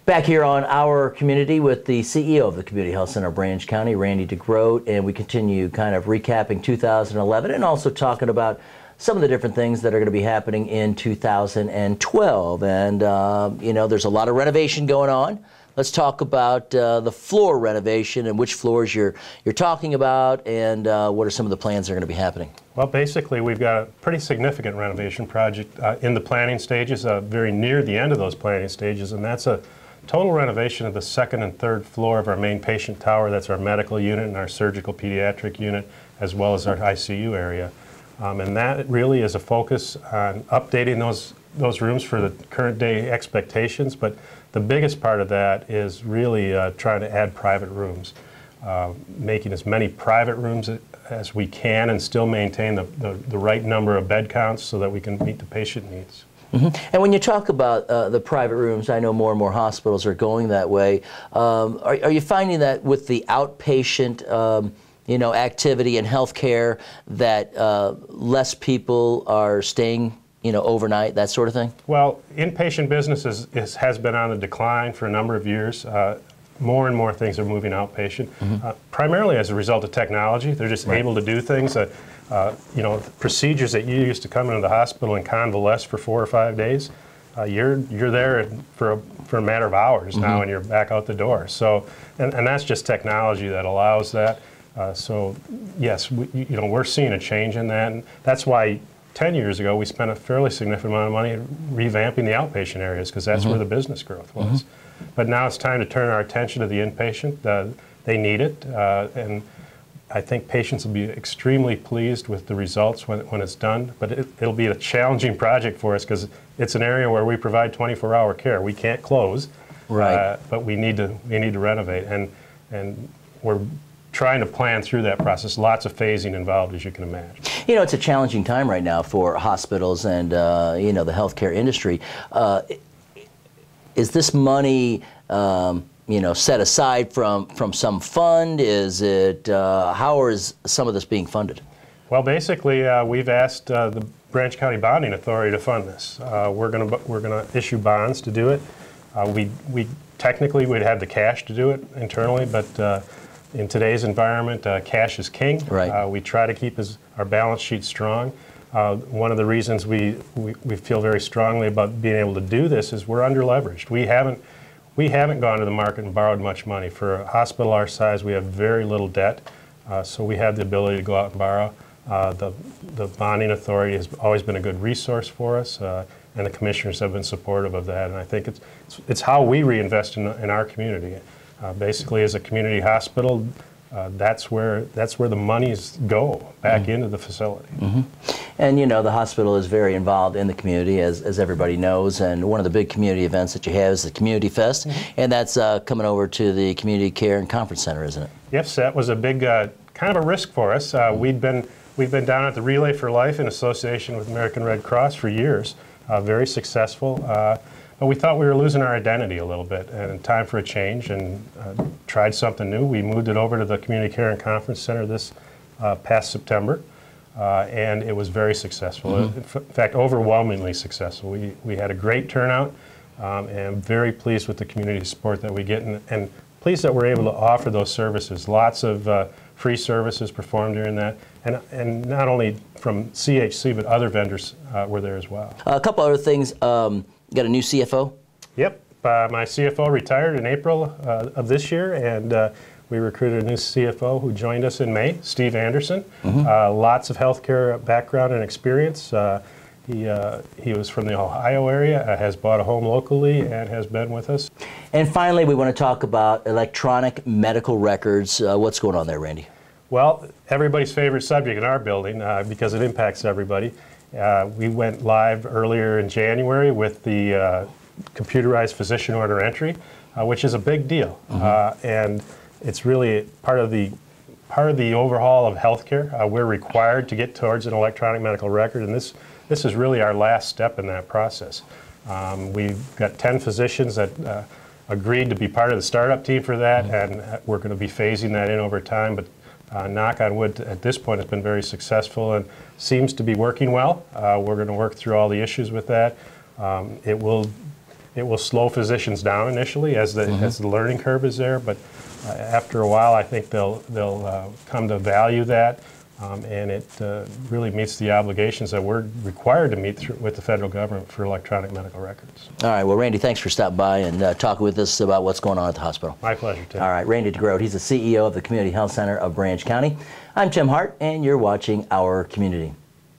Back here on Our Community with the CEO of the Community Health Center Branch County, Randy DeGroot, and we continue kind of recapping 2011 and also talking about some of the different things that are going to be happening in 2012. And, you know, there's a lot of renovation going on. Let's talk about the floor renovation and which floors you're talking about, and what are some of the plans that are going to be happening. Well, basically, we've got a pretty significant renovation project in the planning stages, very near the end of those planning stages, and that's a total renovation of the second and third floor of our main patient tower. That's our medical unit and our surgical pediatric unit, as well as our ICU area. And that really is a focus on updating those rooms for the current day expectations. But the biggest part of that is really trying to add private rooms, making as many private rooms as we can and still maintain the right number of bed counts so that we can meet the patient needs. Mm-hmm. And when you talk about the private rooms, I know more and more hospitals are going that way. Are you finding that with the outpatient you know, activity in healthcare that less people are staying, you know, overnight, that sort of thing? Well, inpatient business has been on the decline for a number of years. More and more things are moving outpatient, primarily as a result of technology. They're just able to do things that, you know, procedures that you used to come into the hospital and convalesce for 4 or 5 days, you're there for a matter of hours now, and you're back out the door. So, and that's just technology that allows that. So, yes, you know, we're seeing a change in that, and that's why 10 years ago we spent a fairly significant amount of money revamping the outpatient areas, because that's where the business growth was. But now it's time to turn our attention to the inpatient. They need it, and I think patients will be extremely pleased with the results when it's done. But it'll be a challenging project for us because it's an area where we provide 24-hour care. We can't close, but we need to renovate, and we're trying to plan through that process. Lots of phasing involved, as you can imagine. You know, it's a challenging time right now for hospitals and you know, the healthcare industry. Is this money you know, set aside from some fund? Is it how is some of this being funded? Well, basically, we've asked the Branch County Bonding Authority to fund this. We're gonna issue bonds to do it. We technically would have the cash to do it internally, but in today's environment, cash is king. We try to keep our balance sheet strong. One of the reasons we feel very strongly about being able to do this is we're under-leveraged. We haven't gone to the market and borrowed much money. For a hospital our size, we have very little debt, so we have the ability to go out and borrow. The bonding authority has always been a good resource for us, and the commissioners have been supportive of that. And I think it's how we reinvest in our community. Basically, as a community hospital, that's where the monies go back into the facility. And you know, the hospital is very involved in the community, as everybody knows, and one of the big community events that you have is the Community Fest, and that's coming over to the Community Care and Conference Center, isn't it? Yes, that was a big kind of a risk for us. We've been down at the Relay for Life in association with American Red Cross for years, very successful. But we thought we were losing our identity a little bit, and time for a change, and tried something new. We moved it over to the Community Care and Conference Center this past September, and it was very successful. In fact, overwhelmingly successful. We had a great turnout, and very pleased with the community support that we get, and pleased that we're able to offer those services. Lots of free services performed during that, and not only from CHC, but other vendors were there as well. A couple other things. You got a new CFO? Yep. My CFO retired in April of this year, and we recruited a new CFO who joined us in May, Steve Anderson. Lots of healthcare background and experience. He was from the Ohio area, has bought a home locally, and has been with us. And finally, we want to talk about electronic medical records. What's going on there, Randy? Well, everybody's favorite subject in our building because it impacts everybody. We went live earlier in January with the computerized physician order entry, which is a big deal, and it's really part of the overhaul of healthcare. We're required to get towards an electronic medical record, and this is really our last step in that process. We've got 10 physicians that agreed to be part of the startup team for that, and we're going to be phasing that in over time. But knock on wood, at this point, it's been very successful and seems to be working well. We're going to work through all the issues with that. It will It will slow physicians down initially as the learning curve is there, but after a while, I think they'll come to value that, and it really meets the obligations that we're required to meet with the federal government for electronic medical records. All right. Well, Randy, thanks for stopping by and talking with us about what's going on at the hospital. My pleasure, Tim. All right. Randy DeGroot, he's the CEO of the Community Health Center of Branch County. I'm Tim Hart, and you're watching Our Community.